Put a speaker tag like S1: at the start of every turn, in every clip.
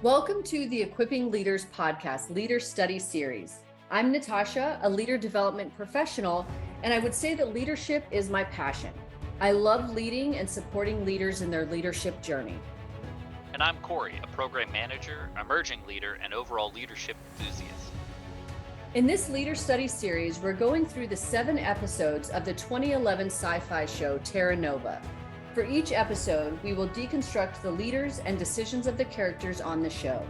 S1: Welcome to the Equipping Leaders podcast, Leader Study Series. I'm Natasha, a leader development professional, and I would say that leadership is my passion. I love leading and supporting leaders in their leadership journey.
S2: And I'm Corey, a program manager, emerging leader, and overall leadership enthusiast.
S1: In this Leader Study Series, we're going through the 7 episodes of the 2011 sci-fi show Terra Nova. For each episode, we will deconstruct the leaders and decisions of the characters on the show.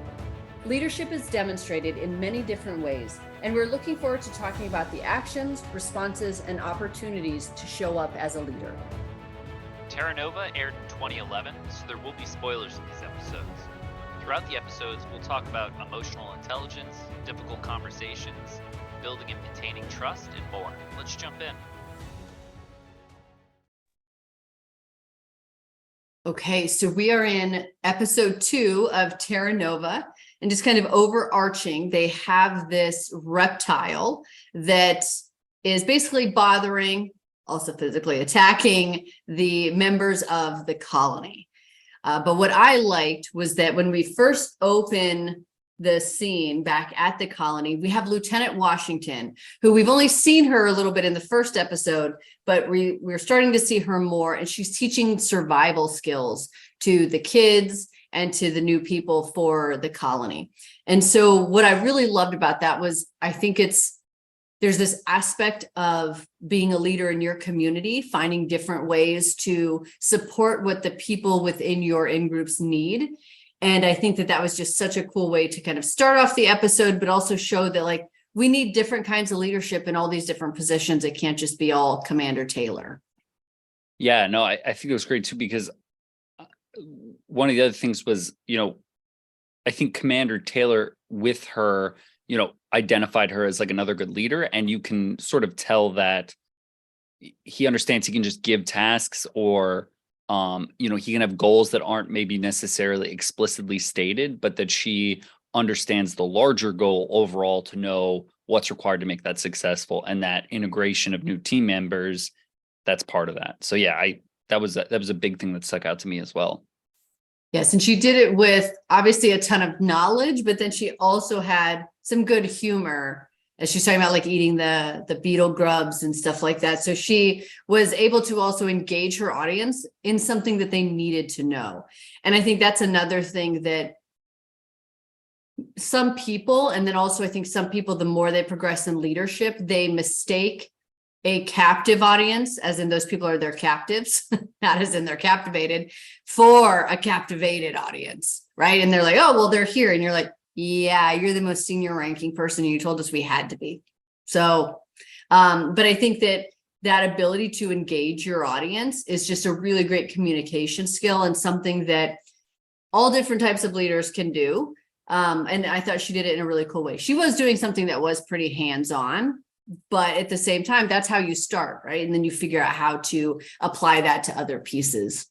S1: Leadership is demonstrated in many different ways, and we're looking forward to talking about the actions, responses, and opportunities to show up as a leader.
S2: Terra Nova aired in 2011, so there will be spoilers in these episodes. Throughout the episodes, we'll talk about emotional intelligence, difficult conversations, building and maintaining trust, and more. Let's jump in.
S1: Okay, so we are in episode 2 of Terra Nova, and just kind of overarching, they have this reptile that is basically bothering, also physically attacking the members of the colony. But what I liked was that when we first open the scene back at the colony, we have Lieutenant Washington, who we've only seen her a little bit in the first episode, but we're starting to see her more, and she's teaching survival skills to the kids and to the new people for the colony. And so what I really loved about that was, I think there's this aspect of being a leader in your community, finding different ways to support what the people within your in-groups need. And I think that was just such a cool way to kind of start off the episode, but also show that we need different kinds of leadership in all these different positions. It can't just be all Commander Taylor.
S3: Yeah, no, I think it was great too, because one of the other things was, I think Commander Taylor with her, identified her as like another good leader, and you can sort of tell that he understands he can just give tasks, or he can have goals that aren't maybe necessarily explicitly stated, but that she understands the larger goal overall to know what's required to make that successful, and that integration of new team members, that's part of that. So yeah, that was a big thing that stuck out to me as well.
S1: Yes, and she did it with obviously a ton of knowledge, but then she also had some good humor as she's talking about eating the beetle grubs and stuff like that. So she was able to also engage her audience in something that they needed to know. And I think that's another thing that some people, and then also I think some people, the more they progress in leadership, they mistake a captive audience, as in those people are their captives, not as in they're captivated, for a captivated audience, right? And they're like, oh, well, they're here. And you're like, yeah, you're the most senior ranking person, and you told us we had to be. So, but I think that ability to engage your audience is just a really great communication skill, and something that all different types of leaders can do. And I thought she did it in a really cool way. She was doing something that was pretty hands-on, but at the same time, that's how you start, right? And then you figure out how to apply that to other pieces.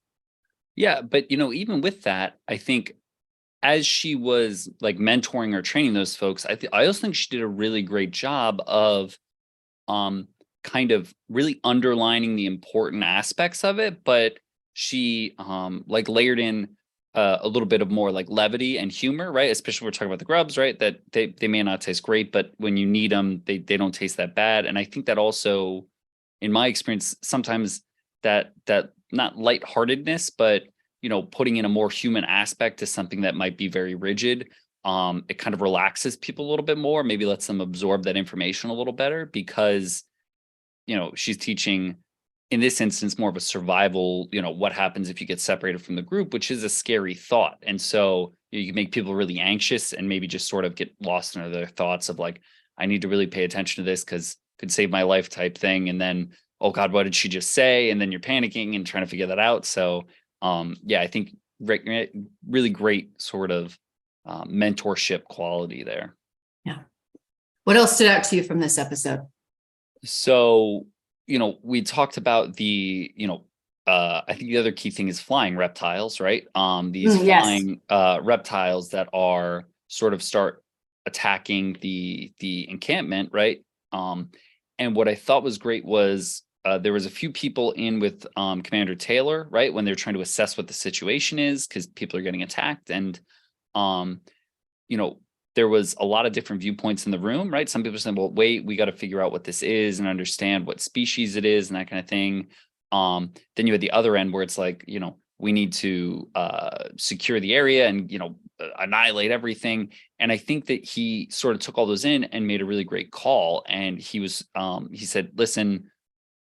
S3: Yeah, but even with that, I think as she was mentoring or training those folks, I also think she did a really great job of kind of really underlining the important aspects of it, but she layered in a little bit of more levity and humor, right? Especially when we're talking about the grubs, right? That they may not taste great, but when you need them, they don't taste that bad. And I think that also, in my experience, sometimes that not lightheartedness, but putting in a more human aspect to something that might be very rigid, it kind of relaxes people a little bit more, maybe lets them absorb that information a little better, because she's teaching, in this instance, more of a survival, what happens if you get separated from the group, which is a scary thought. And so you can make people really anxious and maybe just sort of get lost in their thoughts of I need to really pay attention to this because it could save my life type thing. And then, oh God, what did she just say? And then you're panicking and trying to figure that out. So yeah, I think really great sort of mentorship quality there.
S1: Yeah. What else stood out to you from this episode?
S3: So, we talked about the, I think the other key thing is flying reptiles, right? These flying reptiles that are sort of start attacking the encampment, right? And what I thought was great was there was a few people in with Commander Taylor, right, when they're trying to assess what the situation is, because people are getting attacked. And you know, there was a lot of different viewpoints in the room, right? Some people are saying, well, wait, we got to figure out what this is and understand what species it is and that kind of thing. Then you had the other end where it's like, you know, we need to secure the area and, you know, annihilate everything. And I think that he sort of took all those in and made a really great call. And he said, listen,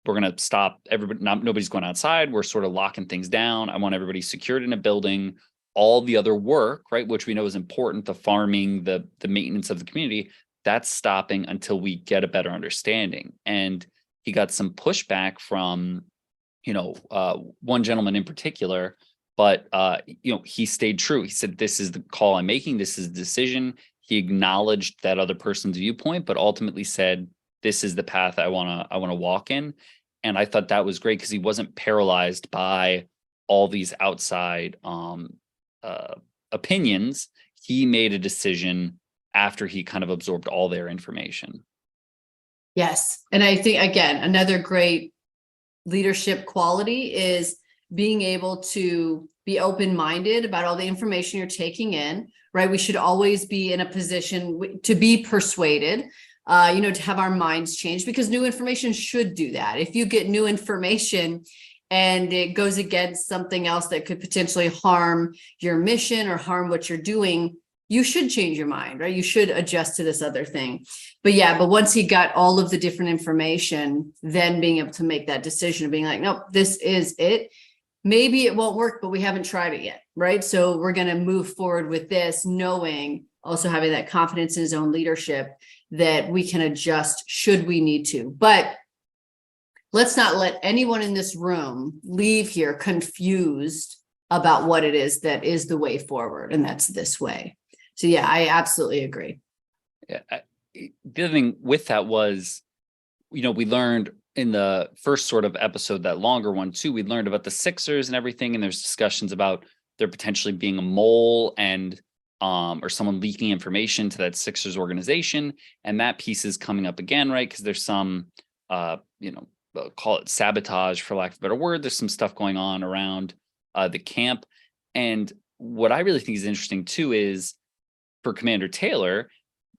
S3: we're going to stop everybody. Nobody's going outside. We're sort of locking things down. I want everybody secured in a building. All the other work, right, which we know is important, the farming, the maintenance of the community, that's stopping until we get a better understanding. And he got some pushback from, you know, one gentleman in particular, but you know, he stayed true. He said, this is the call I'm making. This is the decision. He acknowledged that other person's viewpoint, but ultimately said, this is the path I want to walk in. And I thought that was great because he wasn't paralyzed by all these outside opinions. He made a decision after he kind of absorbed all their information.
S1: Yes. And I think, again, another great leadership quality is being able to be open-minded about all the information you're taking in, right? We should always be in a position to be persuaded, you know, to have our minds changed, because new information should do that. If you get new information and it goes against something else that could potentially harm your mission or harm what you're doing, you should change your mind, right? You should adjust to this other thing. But once he got all of the different information, then being able to make that decision of being like, nope, this is it. Maybe it won't work, but we haven't tried it yet, right? So we're going to move forward with this, knowing, also having that confidence in his own leadership that we can adjust should we need to. But let's not let anyone in this room leave here confused about what it is that is the way forward, and that's this way. So yeah, I absolutely agree.
S3: Yeah, the other thing with that was, you know, we learned in the first sort of episode, that longer one too, we learned about the Sixers and everything, and there's discussions about there potentially being a mole and or someone leaking information to that Sixers organization, and that piece is coming up again, right? Because there's some you know, call it sabotage for lack of a better word. There's some stuff going on around the camp. And what I really think is interesting too is for Commander Taylor,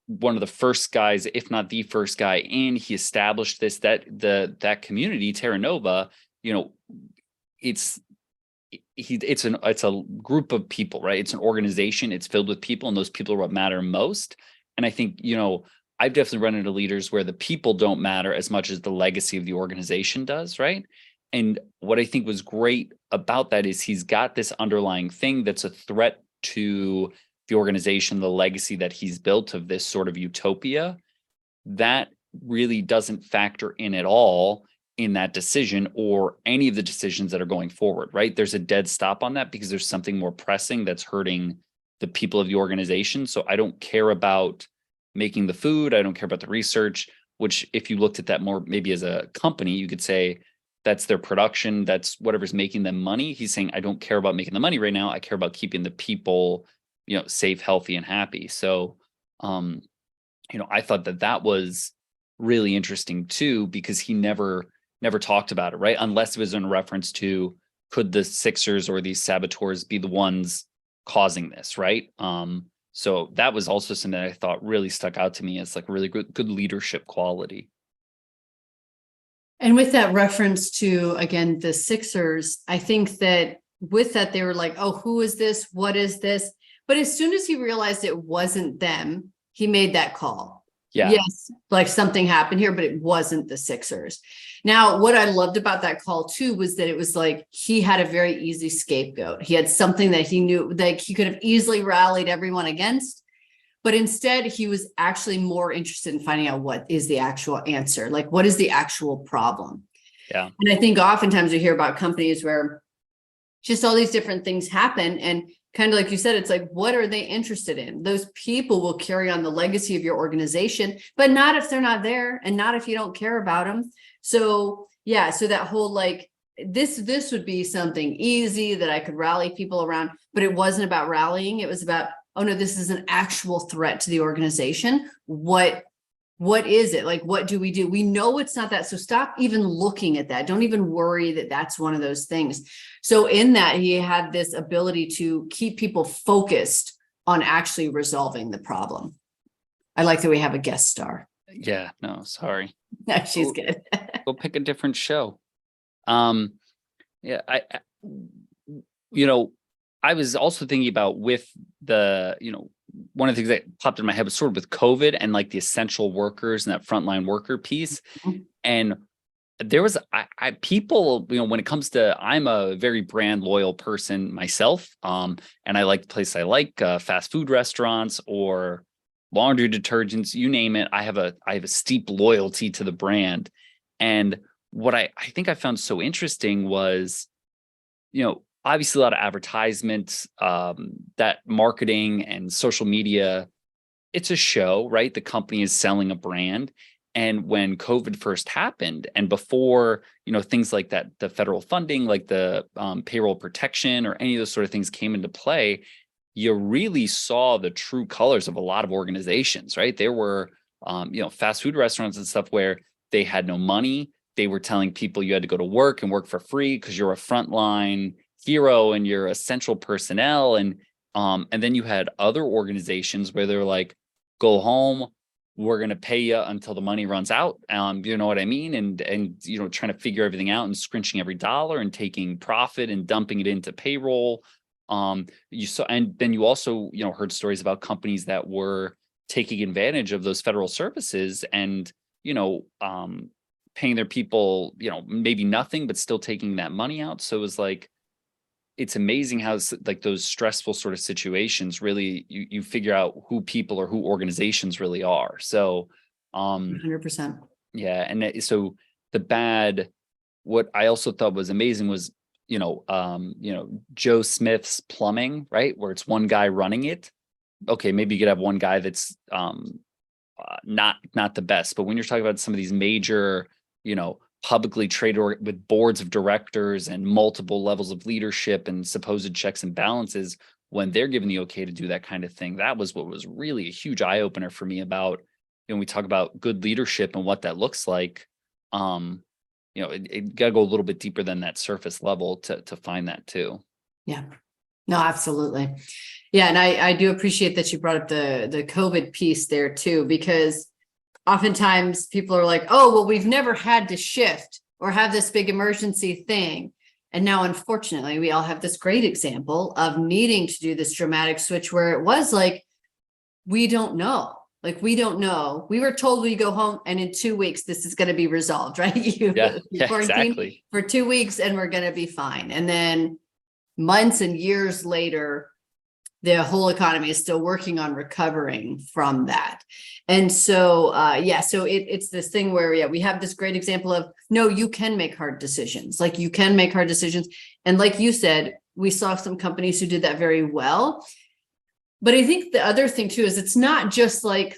S3: one of the first guys, if not the first guy in, he established this, that community, Terra Nova, you know, it's a group of people, right? It's an organization, it's filled with people, and those people are what matter most. And I think, you know, I've definitely run into leaders where the people don't matter as much as the legacy of the organization does, right? And what I think was great about that is he's got this underlying thing that's a threat to the organization, the legacy that he's built of this sort of utopia, that really doesn't factor in at all in that decision or any of the decisions that are going forward, right? There's a dead stop on that because there's something more pressing that's hurting the people of the organization. So I don't care about making the food. I don't care about the research, which if you looked at that more maybe as a company, you could say that's their production, that's whatever's making them money. He's saying, I don't care about making the money right now. I care about keeping the people, you know, safe, healthy, and happy. So, you know, I thought that was really interesting too, because he never talked about it, right? Unless it was in reference to, could the Sixers or these saboteurs be the ones causing this, right? So that was also something that I thought really stuck out to me as like a really good leadership quality.
S1: And with that reference to, again, the Sixers, I think that with that, they were like, oh, who is this? What is this? But as soon as he realized it wasn't them, he made that call.
S3: Yeah.
S1: Yes, like something happened here, but it wasn't the Sixers. Now, what I loved about that call too was that it was like he had a very easy scapegoat. He had something that he knew that he could have easily rallied everyone against, but instead he was actually more interested in finding out what is the actual answer, like what is the actual problem.
S3: Yeah.
S1: And I think oftentimes we hear about companies where just all these different things happen, and kind of like you said, it's like, what are they interested in? Those people will carry on the legacy of your organization, but not if they're not there, and not if you don't care about them. So yeah, so that whole like, this would be something easy that I could rally people around, but it wasn't about rallying. It was about, oh no, this is an actual threat to the organization. What is it? Like, what do? We know it's not that. So stop even looking at that. Don't even worry that that's one of those things. So in that, he had this ability to keep people focused on actually resolving the problem. I like that we have a guest star.
S3: Yeah, no, sorry.
S1: No, she's good.
S3: Go pick a different show. Yeah, I was also thinking about with the, one of the things that popped in my head was sort of with COVID and like the essential workers and that frontline worker piece.
S1: Mhm.
S3: And there was people, when it comes to, I'm a very brand loyal person myself. And I like the place I like, fast food restaurants or laundry detergents, you name it. I have a steep loyalty to the brand. And what I think I found so interesting was, obviously a lot of advertisements, that marketing and social media, it's a show, right? The company is selling a brand. And when COVID first happened and before, things like that, the federal funding, like the payroll protection or any of those sort of things came into play, you really saw the true colors of a lot of organizations, right? There were, fast food restaurants and stuff where they had no money. They were telling people you had to go to work and work for free because you're a frontline hero and you're essential personnel. And then you had other organizations where they're like, go home, we're going to pay you until the money runs out. You know what I mean? And trying to figure everything out and scrunching every dollar and taking profit and dumping it into payroll. You saw, and then you also, heard stories about companies that were taking advantage of those federal services and, paying their people, maybe nothing, but still taking that money out. So it was like, it's amazing how like those stressful sort of situations really you figure out who people or who organizations really are. So
S1: 100%.
S3: yeah. And so what I also thought was amazing was, Joe Smith's plumbing, right? Where it's one guy running it. Okay. Maybe you could have one guy that's not the best, but when you're talking about some of these major, publicly traded with boards of directors and multiple levels of leadership and supposed checks and balances, when they're given the okay to do that kind of thing, that was what was really a huge eye opener for me about, we talk about good leadership and what that looks like. It got to go a little bit deeper than that surface level to find that too.
S1: Yeah, no, absolutely. Yeah. And I do appreciate that you brought up the COVID piece there too, because oftentimes people are like, oh, well, we've never had to shift or have this big emergency thing. And now, unfortunately, we all have this great example of needing to do this dramatic switch where it was like, we don't know. Like, we don't know. We were told we go home and in 2 weeks, this is going to be resolved, right? You quarantine
S3: exactly.
S1: for 2 weeks and we're going to be fine. And then months and years later, the whole economy is still working on recovering from that. And so, so it's this thing where, we have this great example of, no, you can make hard decisions. Like you can make hard decisions. And like you said, we saw some companies who did that very well. But I think the other thing too, is it's not just like,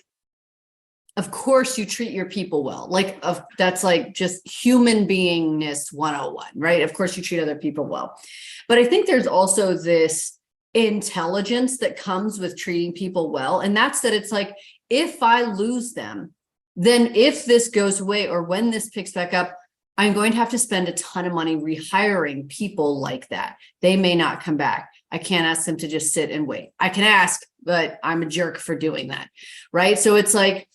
S1: of course you treat your people well, that's like just human beingness 101, right? Of course you treat other people well. But I think there's also this intelligence that comes with treating people well. And that's that it's like, if I lose them, then if this goes away or when this picks back up, I'm going to have to spend a ton of money rehiring people like that. They may not come back. I can't ask them to just sit and wait. I can ask, but I'm a jerk for doing that. Right. So it's like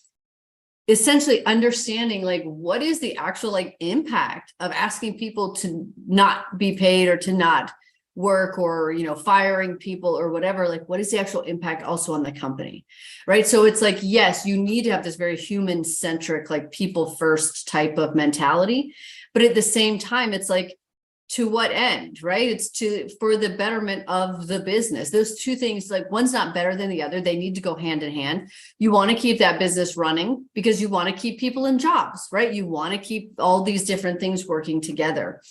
S1: essentially understanding like what is the actual like impact of asking people to not be paid or to not work or firing people or whatever, like what is the actual impact also on the company, right? So it's like, yes, you need to have this very human centric, like people first type of mentality, but at the same time it's like, to what end, right? It's for the betterment of the business. Those two things, like one's not better than the other. They need to go hand in hand. You want to keep that business running because you want to keep people in jobs, right? You want to keep all these different things working together.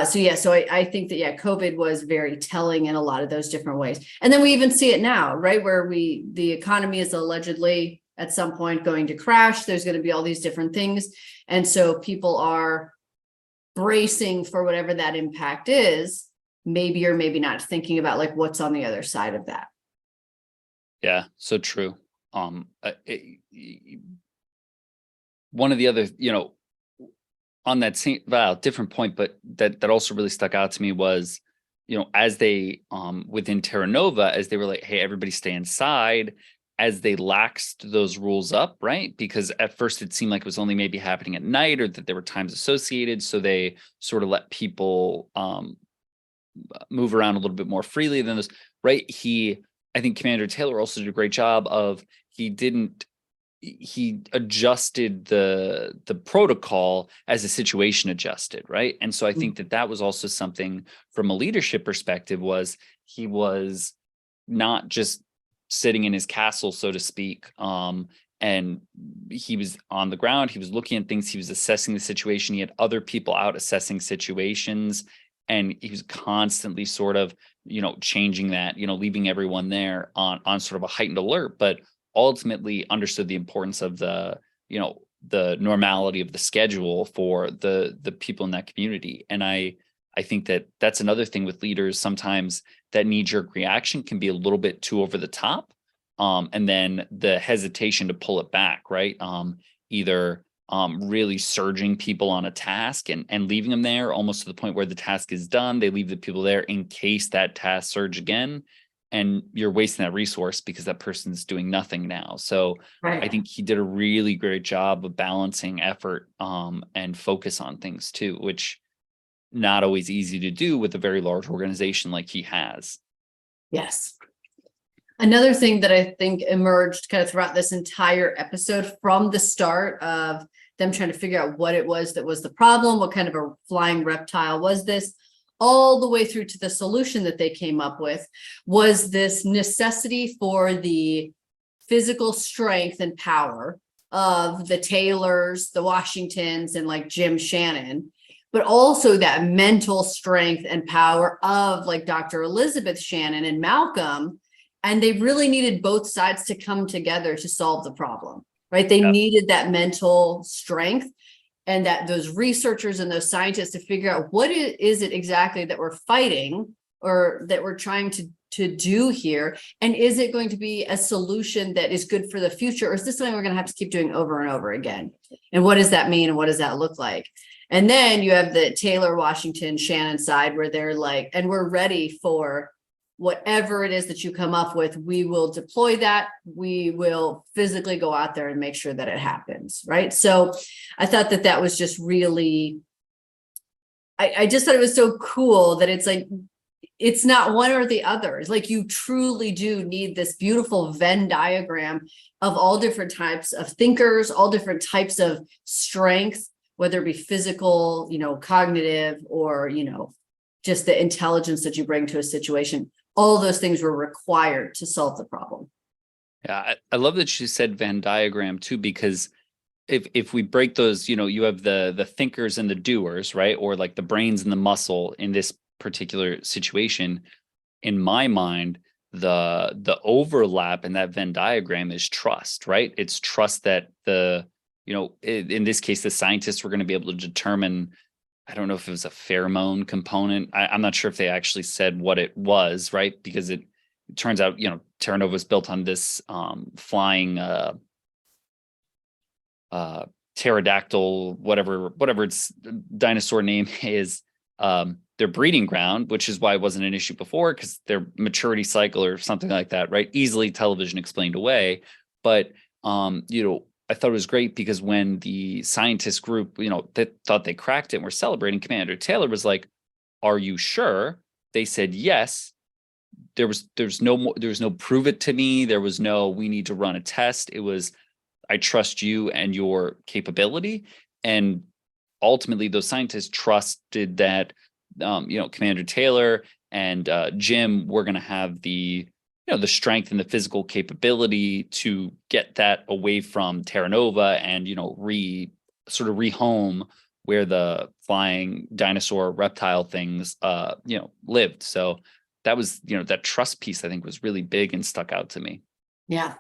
S1: So I think that, COVID was very telling in a lot of those different ways. And then we even see it now, right? Where the economy is allegedly at some point going to crash. There's going to be all these different things. And so people are bracing for whatever that impact is, maybe or maybe not, thinking about like what's on the other side of that.
S3: Yeah, so true. One of the other, on that same different point, but that also really stuck out to me was as they within Terra Nova, as they were like, hey, everybody stay inside, as they laxed those rules up, right? Because at first it seemed like it was only maybe happening at night, or that there were times associated, so they sort of let people move around a little bit more freely than this, right? I think Commander Taylor also did a great job of, he adjusted the protocol as the situation adjusted, right? And so I think that was also something from a leadership perspective, was he was not just sitting in his castle, so to speak, and he was on the ground, he was looking at things, he was assessing the situation, he had other people out assessing situations, and he was constantly sort of changing that, leaving everyone there on sort of a heightened alert, but ultimately understood the importance of the normality of the schedule for the people in that community. And I think that that's another thing with leaders. Sometimes that knee-jerk reaction can be a little bit too over the top, and then the hesitation to pull it back, right? Either really surging people on a task and leaving them there almost to the point where the task is done. They leave the people there in case that task surge again, and you're wasting that resource because that person's doing nothing now. So
S1: Right.
S3: I think he did a really great job of balancing effort and focus on things too, which not always easy to do with a very large organization like he has.
S1: Yes. Another thing that I think emerged kind of throughout this entire episode, from the start of them trying to figure out what it was that was the problem, what kind of a flying reptile was this, all the way through to the solution that they came up with, was this necessity for the physical strength and power of the Taylors, the Washingtons, and like Jim Shannon, but also that mental strength and power of like Dr. Elizabeth Shannon and Malcolm. And they really needed both sides to come together to solve the problem, right? They needed that mental strength, and that those researchers and those scientists to figure out what is it exactly that we're fighting, or that we're trying to do here. And is it going to be a solution that is good for the future? Or is this something we're going to have to keep doing over and over again? And what does that mean? And what does that look like? And then you have the Taylor, Washington, Shannon side, where they're like, and we're ready for whatever it is that you come up with. We will deploy that. We will physically go out there and make sure that it happens, right? So I thought that that was just really, I just thought it was so cool that it's like, it's not one or the other. It's like you truly do need this beautiful Venn diagram of all different types of thinkers, all different types of strength, whether it be physical, cognitive, or, just the intelligence that you bring to a situation. All those things were required to solve the problem.
S3: Yeah, I love that you said Venn diagram too, because if we break those, you have the thinkers and the doers, right? Or like the brains and the muscle in this particular situation. In my mind, the overlap in that Venn diagram is trust, right? It's trust that in this case, the scientists were going to be able to determine, I don't know if it was a pheromone component. I'm not sure if they actually said what it was, right? Because it turns out, Terra Nova was built on this flying pterodactyl, whatever its dinosaur name is, their breeding ground, which is why it wasn't an issue before, because their maturity cycle or something like that, right? Easily television explained away. But I thought it was great because when the scientist group, that thought they cracked it and were celebrating, Commander Taylor was like, "Are you sure?" They said yes. There's no prove it to me. There was no, we need to run a test. It was, I trust you and your capability. And ultimately those scientists trusted that Commander Taylor and Jim were going to have the strength and the physical capability to get that away from Terra Nova and rehome where the flying dinosaur reptile things lived. So that was, that trust piece, I think, was really big and stuck out to me.
S1: Yeah,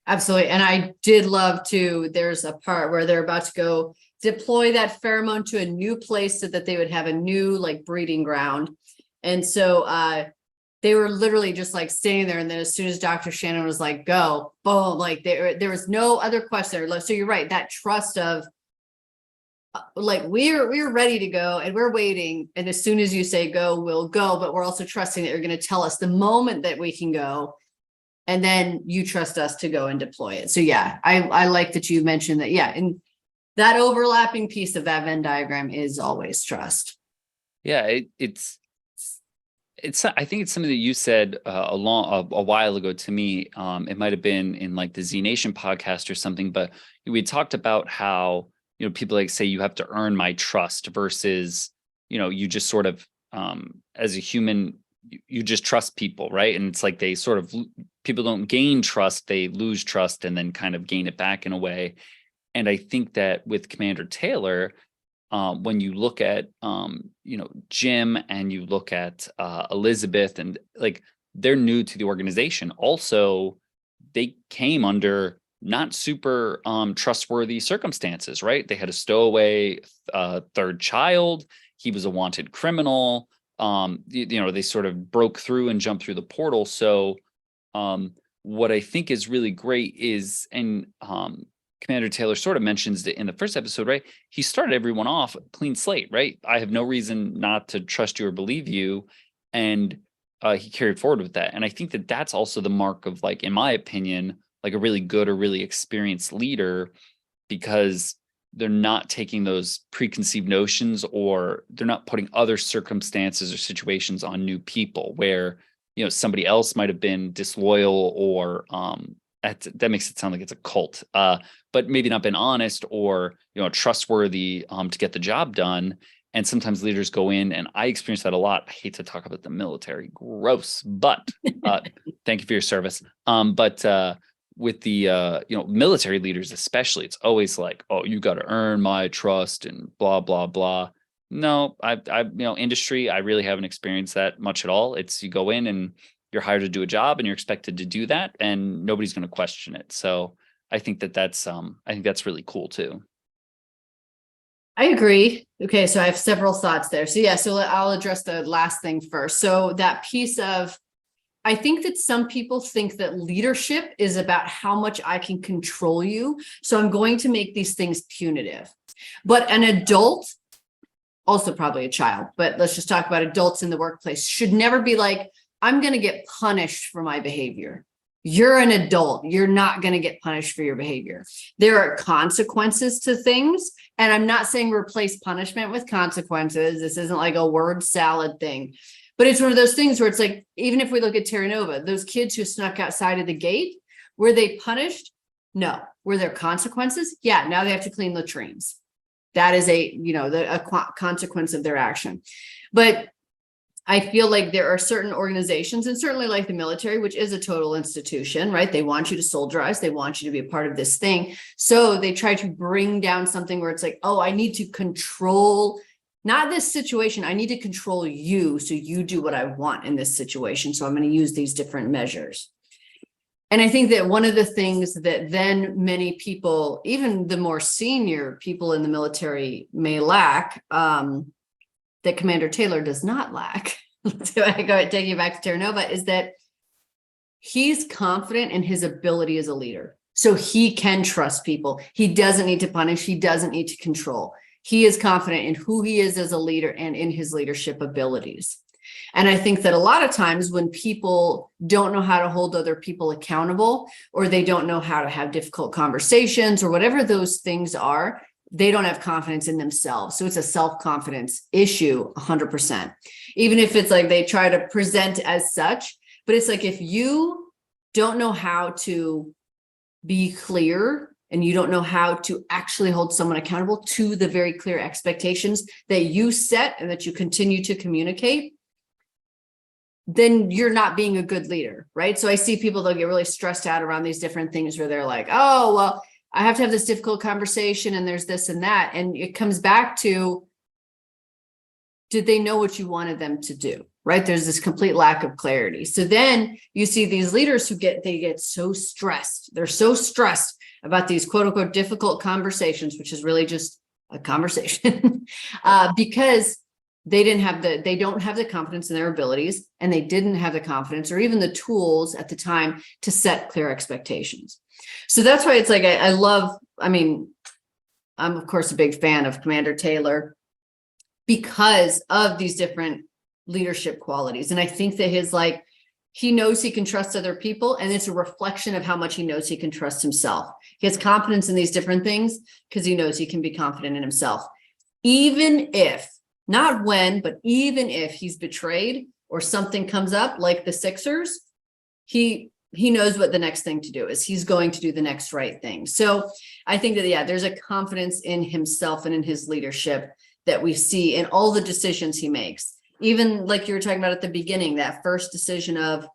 S1: absolutely. And I did love too, there's a part where they're about to go deploy that pheromone to a new place so that they would have a new like breeding ground. And so they were literally just like standing there. And then as soon as Dr. Shannon was like, go, boom, like there was no other question. So you're right, that trust of like we're ready to go and we're waiting. And as soon as you say go, we'll go. But we're also trusting that you're going to tell us the moment that we can go. And then you trust us to go and deploy it. So yeah, I like that you mentioned that. Yeah. And that overlapping piece of that Venn diagram is always trust.
S3: Yeah, it's I think it's something that you said a while ago to me. It might have been in like the Z Nation podcast or something, but we talked about how, you know, people like say you have to earn my trust versus, you know, you just sort of as a human, you just trust people, right? And it's like they sort of, people don't gain trust, they lose trust and then kind of gain it back in a way. And I think that with Commander Taylor, when you look at you know, Jim and you look at Elizabeth, and like they're new to the organization. Also, they came under not super trustworthy circumstances, right? They had a stowaway third child. He was a wanted criminal. You know, they sort of broke through and jumped through the portal. So what I think is really great is, and Commander Taylor sort of mentions it in the first episode, right? He started everyone off clean slate, right? I have no reason not to trust you or believe you. And he carried forward with that. And I think that that's also the mark of, like, in my opinion, like a really good or really experienced leader, because they're not taking those preconceived notions, or they're not putting other circumstances or situations on new people where, you know, somebody else might have been disloyal or that makes it sound like it's a cult, but maybe not been honest or, you know, trustworthy to get the job done. And sometimes leaders go in, and I experience that a lot. I hate to talk about the military, gross, but thank you for your service. But with the you know, military leaders especially, it's always like, oh, you got to earn my trust and blah blah blah. No, I you know, industry, I really haven't experienced that much at all. It's, you go in and you're hired to do a job and you're expected to do that, and nobody's going to question it. So I think that that's really cool too.
S1: I agree. Okay, so I have several thoughts there. So yeah, so I'll address the last thing first. So that piece of, I think that some people think that leadership is about how much I can control you. So I'm going to make these things punitive. But an adult, also probably a child, but let's just talk about adults in the workplace, should never be like, I'm going to get punished for my behavior. You're an adult. You're not going to get punished for your behavior. There are consequences to things. And I'm not saying replace punishment with consequences. This isn't like a word salad thing. But it's one of those things where it's like, even if we look at Terra Nova, those kids who snuck outside of the gate, were they punished? No. Were there consequences? Yeah. Now they have to clean latrines. That is a, you know, a consequence of their action. But I feel like there are certain organizations, and certainly like the military, which is a total institution, right? They want you to soldierize. They want you to be a part of this thing. So they try to bring down something where it's like, oh, I need to control, not this situation. I need to control you, so you do what I want in this situation. So I'm going to use these different measures. And I think that one of the things that then many people, even the more senior people in the military, may lack, that Commander Taylor does not lack, so I go take you back to Terra Nova, is that he's confident in his ability as a leader. So he can trust people. He doesn't need to punish. He doesn't need to control. He is confident in who he is as a leader and in his leadership abilities. And I think that a lot of times when people don't know how to hold other people accountable, or they don't know how to have difficult conversations, or whatever those things are, they don't have confidence in themselves. So it's a self-confidence issue, 100%. Even if it's like they try to present as such, but it's like, if you don't know how to be clear, and you don't know how to actually hold someone accountable to the very clear expectations that you set and that you continue to communicate, then you're not being a good leader, right? So I see people, they'll get really stressed out around these different things where they're like, oh, well, I have to have this difficult conversation and there's this and that. And it comes back to, did they know what you wanted them to do, right? There's this complete lack of clarity. So then you see these leaders who get so stressed. They're so stressed about these quote unquote difficult conversations, which is really just a conversation, because they don't have the confidence in their abilities, and they didn't have the confidence or even the tools at the time to set clear expectations. So that's why it's like, I I'm of course a big fan of Commander Taylor because of these different leadership qualities. And I think that he knows he can trust other people, and it's a reflection of how much he knows he can trust himself. He has confidence in these different things because he knows he can be confident in himself. Even if, not when, but even if he's betrayed or something comes up like the Sixers, he knows what the next thing to do is. He's going to do the next right thing. So I think that, yeah, there's a confidence in himself and in his leadership that we see in all the decisions he makes. Even like you were talking about at the beginning, that first decision of,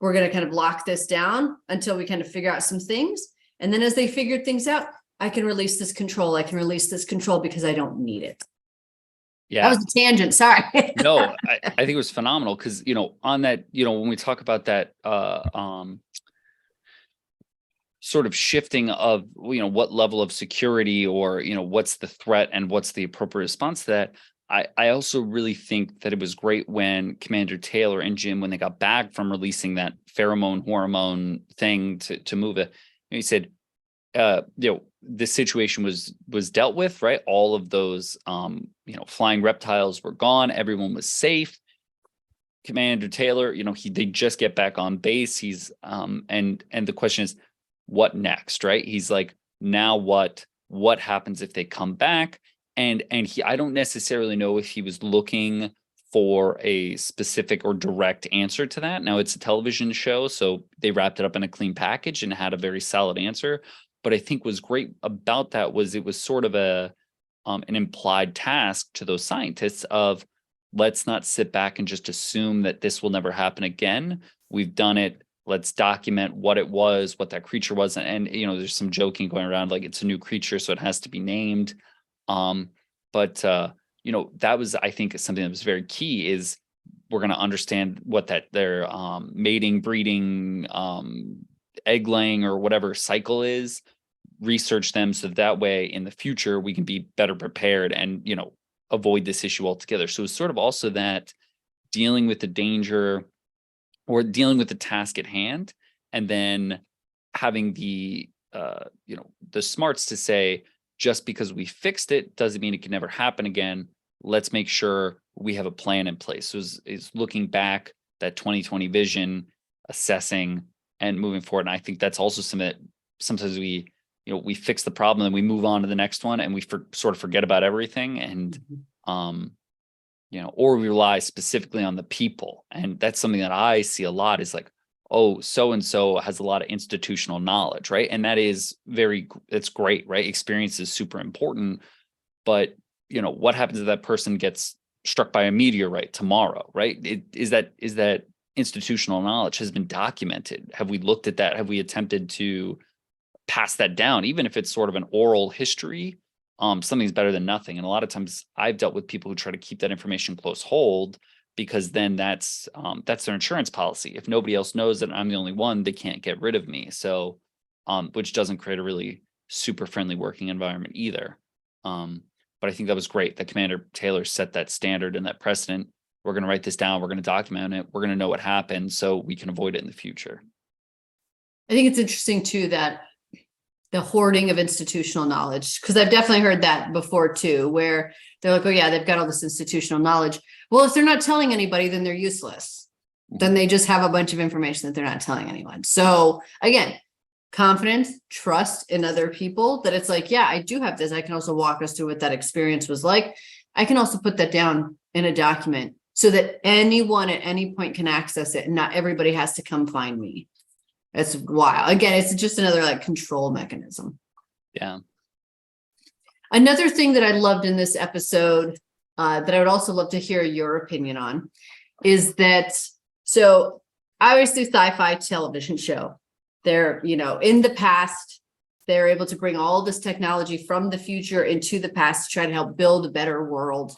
S1: we're going to kind of lock this down until we kind of figure out some things. And then as they figured things out, I can release this control. I can release this control because I don't need it.
S3: Yeah.
S1: That was a tangent. Sorry.
S3: No, I think it was phenomenal because, on that, when we talk about that sort of shifting of, what level of security or, what's the threat and what's the appropriate response to that. I also really think that it was great when Commander Taylor and Jim, when they got back from releasing that pheromone hormone thing to move it, he said, this situation was dealt with, right? All of those, flying reptiles were gone. Everyone was safe. Commander Taylor, they just get back on base. He's, and the question is, what next, right? He's like, now what happens if they come back? And I don't necessarily know if he was looking for a specific or direct answer to that. Now it's a television show, so they wrapped it up in a clean package and had a very solid answer. But I think was great about that was it was sort of an implied task to those scientists of, let's not sit back and just assume that this will never happen again. We've done it. Let's document what it was, what that creature was. And there's some joking going around, like it's a new creature, so it has to be named. But that was, I think, something that was very key is we're going to understand what their mating, breeding, egg laying or whatever cycle is, research them so that way in the future we can be better prepared and, avoid this issue altogether. So it's sort of also that dealing with the danger or dealing with the task at hand, and then having the smarts to say, just because we fixed it doesn't mean it can never happen again. Let's make sure we have a plan in place. So is looking back, that 2020 vision, assessing and moving forward. And I think that's also something that sometimes we fix the problem and we move on to the next one and we sort of forget about everything. And, or we rely specifically on the people. And that's something that I see a lot is like, oh, so-and-so has a lot of institutional knowledge, right? And that is it's great, right? Experience is super important, but what happens if that person gets struck by a meteorite tomorrow, right? Is that institutional knowledge has been documented? Have we looked at that? Have we attempted to pass that down? Even if it's sort of an oral history, something's better than nothing. And a lot of times I've dealt with people who try to keep that information close hold, because then that's their insurance policy. If nobody else knows that I'm the only one, they can't get rid of me. So, which doesn't create a really super friendly working environment either. But I think that was great that Commander Taylor set that standard and that precedent. We're going to write this down. We're going to document it. We're going to know what happened so we can avoid it in the future.
S1: I think it's interesting too, that the hoarding of institutional knowledge, because I've definitely heard that before too, where they're like, oh yeah, they've got all this institutional knowledge. Well, if they're not telling anybody, then they're useless. Then they just have a bunch of information that they're not telling anyone. So again, confidence, trust in other people, that it's like, yeah, I do have this. I can also walk us through what that experience was like. I can also put that down in a document so that anyone at any point can access it and not everybody has to come find me. That's wild. Again, it's just another like control mechanism.
S3: Yeah.
S1: Another thing that I loved in this episode that I would also love to hear your opinion on is that, so obviously sci-fi television show, they're, in the past, they're able to bring all this technology from the future into the past to try to help build a better world.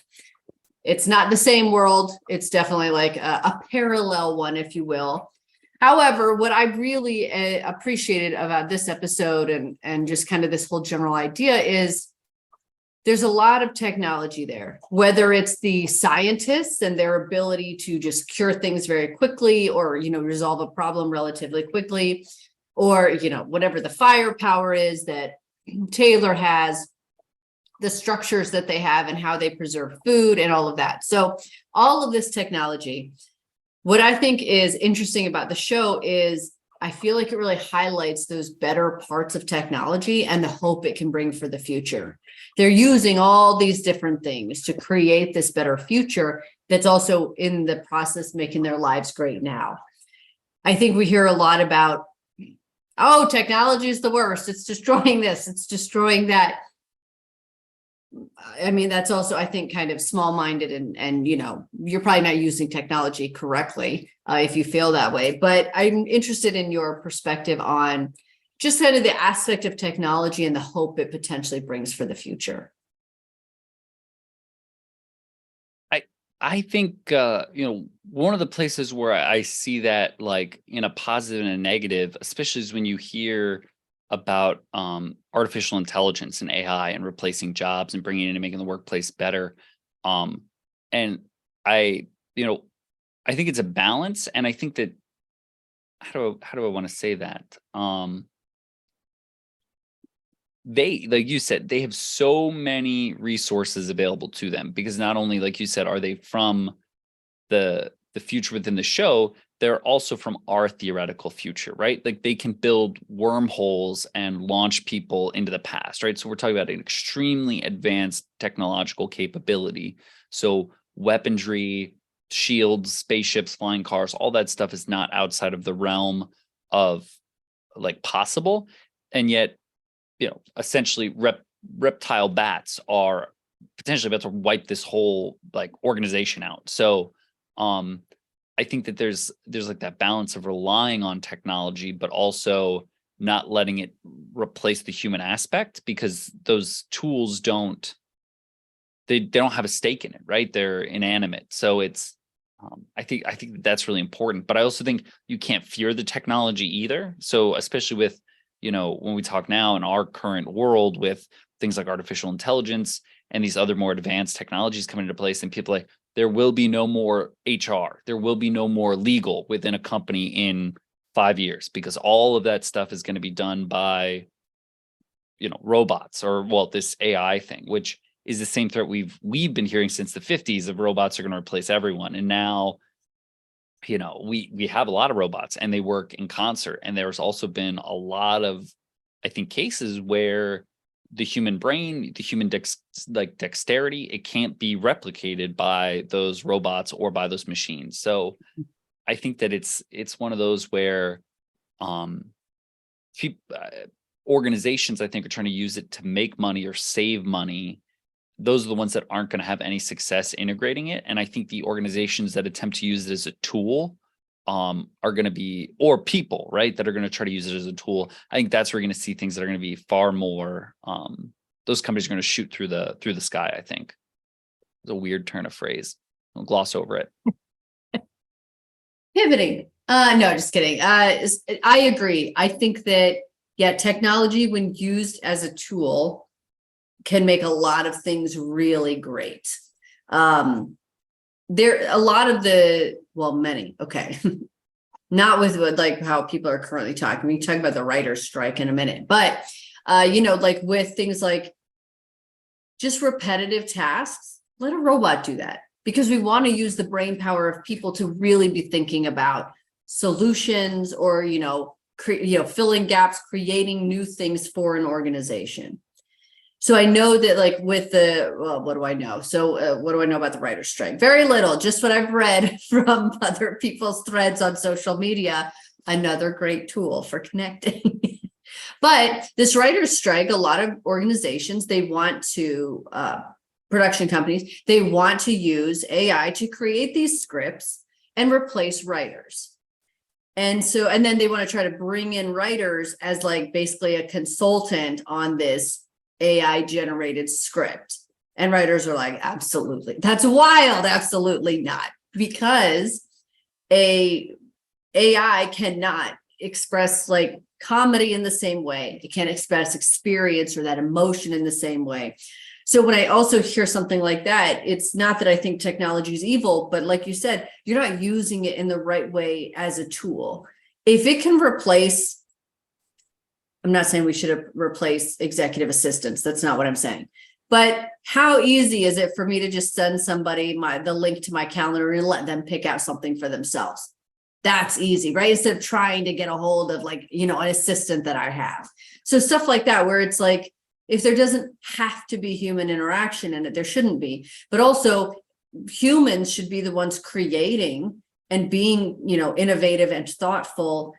S1: It's not the same world. It's definitely like a parallel one, if you will. However, what I really appreciated about this episode and just kind of this whole general idea is there's a lot of technology there, whether it's the scientists and their ability to just cure things very quickly or, resolve a problem relatively quickly, or, whatever the firepower is that Taylor has, the structures that they have and how they preserve food and all of that. So all of this technology, what I think is interesting about the show is I feel like it really highlights those better parts of technology and the hope it can bring for the future. They're using all these different things to create this better future that's also in the process making their lives great now. I think we hear a lot about, oh, technology is the worst. It's destroying this. It's destroying that. I mean, that's also, I think, kind of small-minded and you're probably not using technology correctly if you feel that way. But I'm interested in your perspective on just kind of the aspect of technology and the hope it potentially brings for the future.
S3: I think, one of the places where I see that like in a positive and a negative, especially is when you hear about artificial intelligence and AI and replacing jobs and bringing it in and making the workplace better. And I think it's a balance. And I think that, how do I want to say that? They, like you said, they have so many resources available to them because not only, like you said, are they from the future within the show, they're also from our theoretical future, right? Like they can build wormholes and launch people into the past, right? So we're talking about an extremely advanced technological capability. So weaponry, shields, spaceships, flying cars, all that stuff is not outside of the realm of like possible. And yet, essentially reptile bats are potentially about to wipe this whole like organization out. So I think that there's like that balance of relying on technology, but also not letting it replace the human aspect because those tools don't have a stake in it, right? They're inanimate. So it's I think that's really important. But I also think you can't fear the technology either. So especially with when we talk now in our current world with things like artificial intelligence and these other more advanced technologies coming into place, and people like, there will be no more HR, there will be no more legal within a company in 5 years because all of that stuff is going to be done by, robots or this AI thing, which is the same threat we've been hearing since the 50s of robots are going to replace everyone. And now, we have a lot of robots and they work in concert. And there's also been a lot of, I think, cases where the human brain, the human dexterity, it can't be replicated by those robots or by those machines. So I think that it's one of those where organizations, I think, are trying to use it to make money or save money. Those are the ones that aren't going to have any success integrating it. And I think the organizations that attempt to use it as a tool are going to be, or people, right, that are going to try to use it as a tool. I think that's where you're going to see things that are going to be far more, those companies are going to shoot through the sky, I think. It's a weird turn of phrase. I'll gloss over it.
S1: Pivoting. No, just kidding. I agree. I think that, technology when used as a tool can make a lot of things really great. There a lot of many, okay. Not with like how people are currently talking. We can talk about the writer's strike in a minute, but like with things like just repetitive tasks, let a robot do that because we want to use the brain power of people to really be thinking about solutions or, filling gaps, creating new things for an organization. So I know that like with what do I know? So what do I know about the writer's strike? Very little, just what I've read from other people's threads on social media, another great tool for connecting. But this writer's strike, a lot of organizations, they want to, production companies, they want to use AI to create these scripts and replace writers. And then they want to try to bring in writers as like basically a consultant on this AI generated script. And writers are like, absolutely, that's wild. Absolutely not. Because AI cannot express like comedy in the same way. It can't express experience or that emotion in the same way. So when I also hear something like that, it's not that I think technology is evil, but like you said, you're not using it in the right way as a tool. If it can replace, I'm not saying we should replace executive assistants. That's not what I'm saying. But how easy is it for me to just send somebody the link to my calendar and let them pick out something for themselves? That's easy, right? Instead of trying to get a hold of like, an assistant that I have. So stuff like that, where it's like, if there doesn't have to be human interaction in it, there shouldn't be. But also humans should be the ones creating and being, innovative and thoughtful.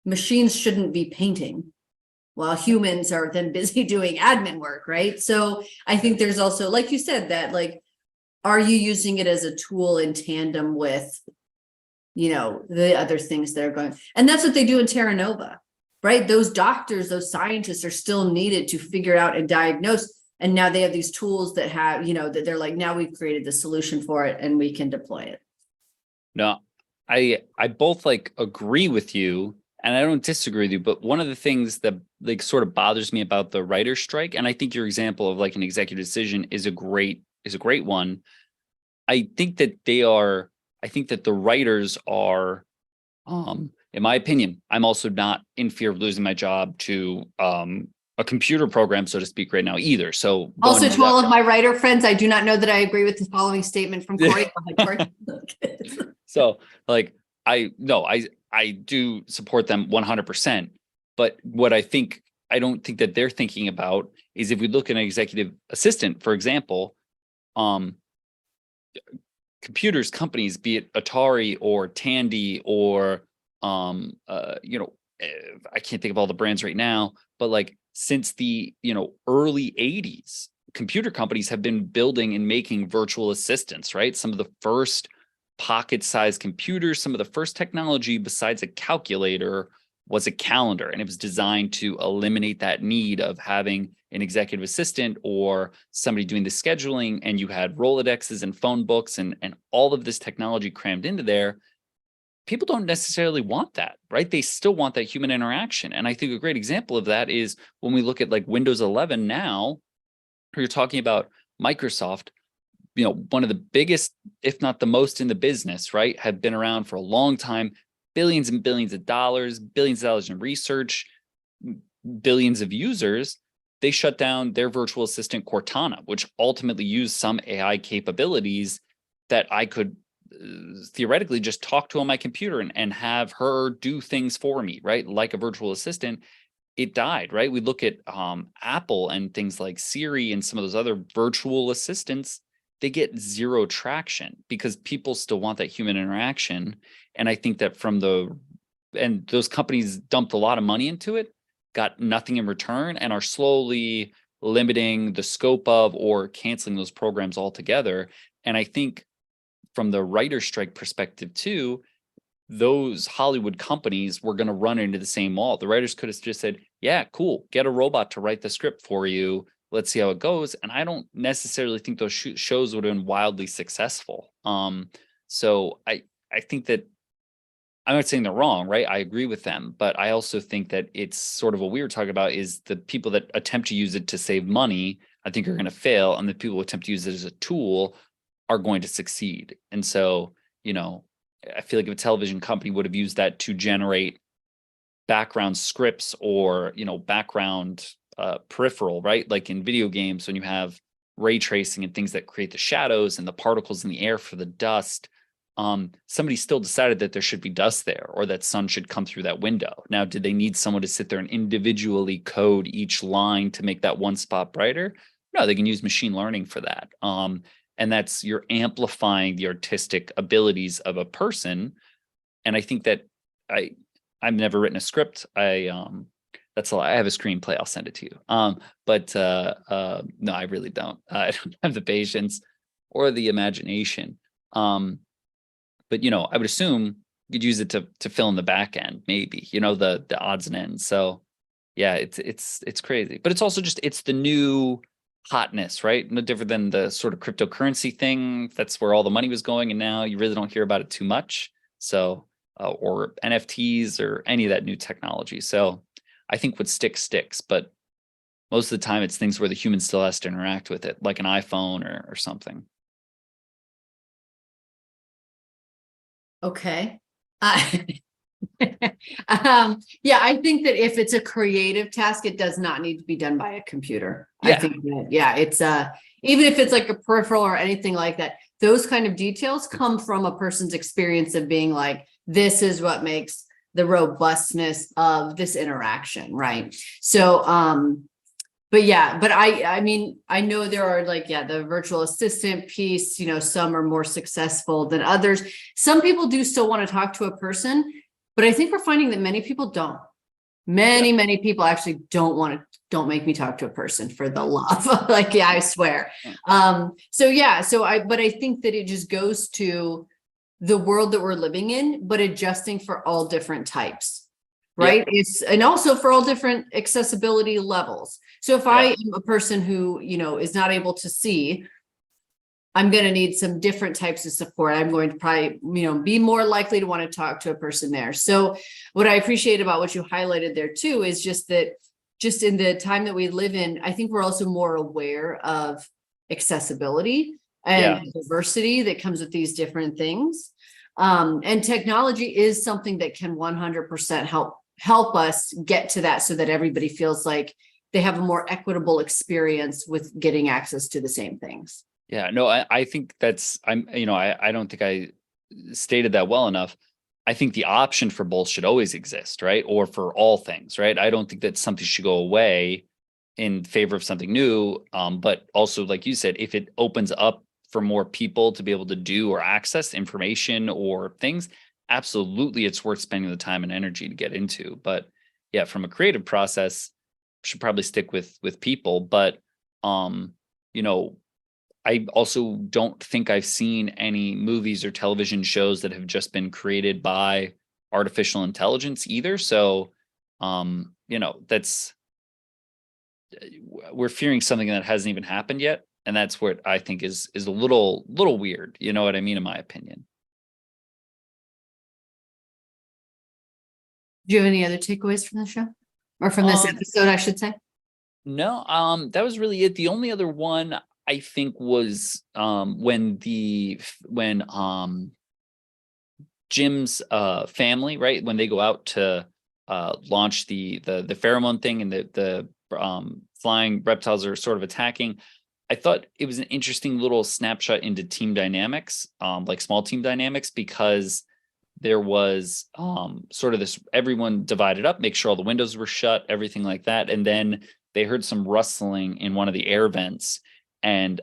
S1: Machines shouldn't be painting while humans are then busy doing admin work, right? So I think there's also, like you said, that like, are you using it as a tool in tandem with, the other things that are going, and that's what they do in Terra Nova, right? Those doctors, those scientists are still needed to figure out and diagnose. And now they have these tools that have, that they're like, now we've created the solution for it and we can deploy it.
S3: No, I both like agree with you and I don't disagree with you, but one of the things that like sort of bothers me about the writer's strike, and I think your example of like an executive decision is a great one. I think that the writers are, in my opinion, I'm also not in fear of losing my job to a computer program, so to speak, right now either. So
S1: also to all of my writer friends, I do not know that I agree with the following statement from Corey.
S3: So like, I do support them 100%. But what I don't think that they're thinking about is if we look at an executive assistant, for example, computers companies, be it Atari or Tandy or I can't think of all the brands right now, but like since the early 80s, computer companies have been building and making virtual assistants, right? Some of the first pocket-sized computers, some of the first technology besides a calculator was a calendar, and it was designed to eliminate that need of having an executive assistant or somebody doing the scheduling, and you had Rolodexes and phone books and all of this technology crammed into there. People don't necessarily want that, right? They still want that human interaction. And I think a great example of that is when we look at like Windows 11 now, you're talking about Microsoft, one of the biggest, if not the most in the business, right, have been around for a long time, billions and billions of dollars in research, billions of users. They shut down their virtual assistant Cortana, which ultimately used some AI capabilities that I could theoretically just talk to on my computer and have her do things for me, right? Like a virtual assistant. It died, right? We look at Apple and things like Siri and some of those other virtual assistants, they get zero traction because people still want that human interaction. And I think that and those companies dumped a lot of money into it, got nothing in return, and are slowly limiting the scope of or canceling those programs altogether. And I think from the writer strike perspective too, those Hollywood companies were going to run into the same wall. The writers could have just said, yeah, cool, get a robot to write the script for you. Let's see how it goes. And I don't necessarily think those shows would have been wildly successful. So I think that I'm not saying they're wrong, right? I agree with them, but I also think that it's sort of what we were talking about is the people that attempt to use it to save money, I think are going to fail. And the people who attempt to use it as a tool are going to succeed. And so, I feel like if a television company would have used that to generate background scripts or, background peripheral, right? Like in video games, when you have ray tracing and things that create the shadows and the particles in the air for the dust, somebody still decided that there should be dust there or that sun should come through that window. Now, did they need someone to sit there and individually code each line to make that one spot brighter? No, they can use machine learning for that. And that's, you're amplifying the artistic abilities of a person. And I think that I've never written a script. That's a lie. I have a screenplay. I'll send it to you. But no, I really don't. I don't have the patience or the imagination. But I would assume you'd use it to fill in the back end, maybe, the odds and ends. So yeah, it's crazy. But it's also just, it's the new hotness, right? No different than the sort of cryptocurrency thing. That's where all the money was going. And now you really don't hear about it too much. So, or NFTs or any of that new technology. So I think what sticks, but most of the time it's things where the human still has to interact with it, like an iPhone or something.
S1: Okay. Yeah, I think that if it's a creative task, it does not need to be done by a computer. I
S3: Yeah.
S1: think that, yeah, it's even if it's like a peripheral or anything like that, those kind of details come from a person's experience of being like, this is what makes the robustness of this interaction, right? So, but yeah, but I mean, I know there are like, yeah, the virtual assistant piece, you know, some are more successful than others. Some people do still want to talk to a person, but I think we're finding that many people don't. Many people actually don't make me talk to a person for the love. Like, yeah, I swear. So yeah, but I think that it just goes to the world that we're living in, but adjusting for all different types, right? It's, and also for all different accessibility levels. So if I am a person who, you know, is not able to see, I'm going to need some different types of support. I'm going to probably, you know, be more likely to want to talk to a person there. So what I appreciate about what you highlighted there too, is just that just in the time that we live in, I think we're also more aware of accessibility and diversity that comes with these different things. And technology is something that can 100% help us get to that, so that everybody feels like they have a more equitable experience with getting access to the same things.
S3: Yeah, no, I think I don't think I stated that well enough. I think the option for both should always exist, right? Or for all things, right? I don't think that something should go away in favor of something new. But also, like you said, if it opens up for more people to be able to do or access information or things, absolutely it's worth spending the time and energy to get into. But yeah, from a creative process, should probably stick with people. But you know, I also don't think I've seen any movies or television shows that have just been created by artificial intelligence either. So, you know, we're fearing something that hasn't even happened yet, and that's what I think is a little weird. You know what I mean? In my opinion.
S1: Do you have any other takeaways from the show, or from this episode, I should say?
S3: No, that was really it. The only other one I think was when Jim's family, right, when they go out to launch the pheromone thing, and the flying reptiles are sort of attacking. I thought it was an interesting little snapshot into team dynamics, like small team dynamics, because there was sort of this, everyone divided up, make sure all the windows were shut, everything like that. And then they heard some rustling in one of the air vents. And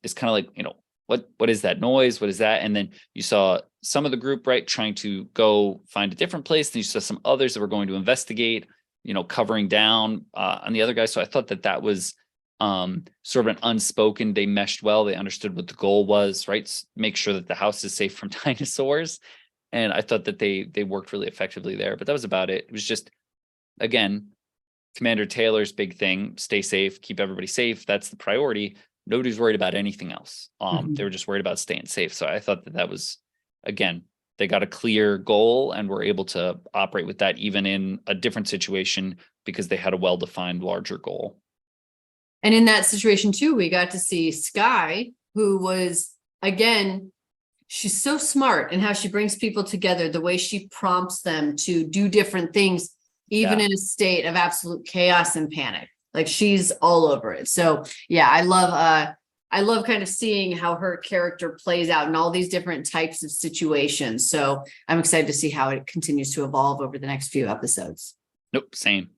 S3: it's kind of like, you know, what is that noise? What is that? And then you saw some of the group, right, trying to go find a different place. Then you saw some others that were going to investigate, you know, covering down on the other guy. So I thought that was sort of an unspoken, they meshed well. They understood what the goal was, right? Make sure that the house is safe from dinosaurs. And I thought that they worked really effectively there, but that was about it. It was just, again, Commander Taylor's big thing, stay safe, keep everybody safe. That's the priority. Nobody's worried about anything else. They were just worried about staying safe. So I thought that was, again, they got a clear goal and were able to operate with that even in a different situation because they had a well-defined larger goal.
S1: And in that situation too, we got to see Sky, who was, again, she's so smart in how she brings people together, the way she prompts them to do different things, even in a state of absolute chaos and panic. Like, she's all over it. So yeah, I love kind of seeing how her character plays out in all these different types of situations. So I'm excited to see how it continues to evolve over the next few episodes.
S3: Nope, same.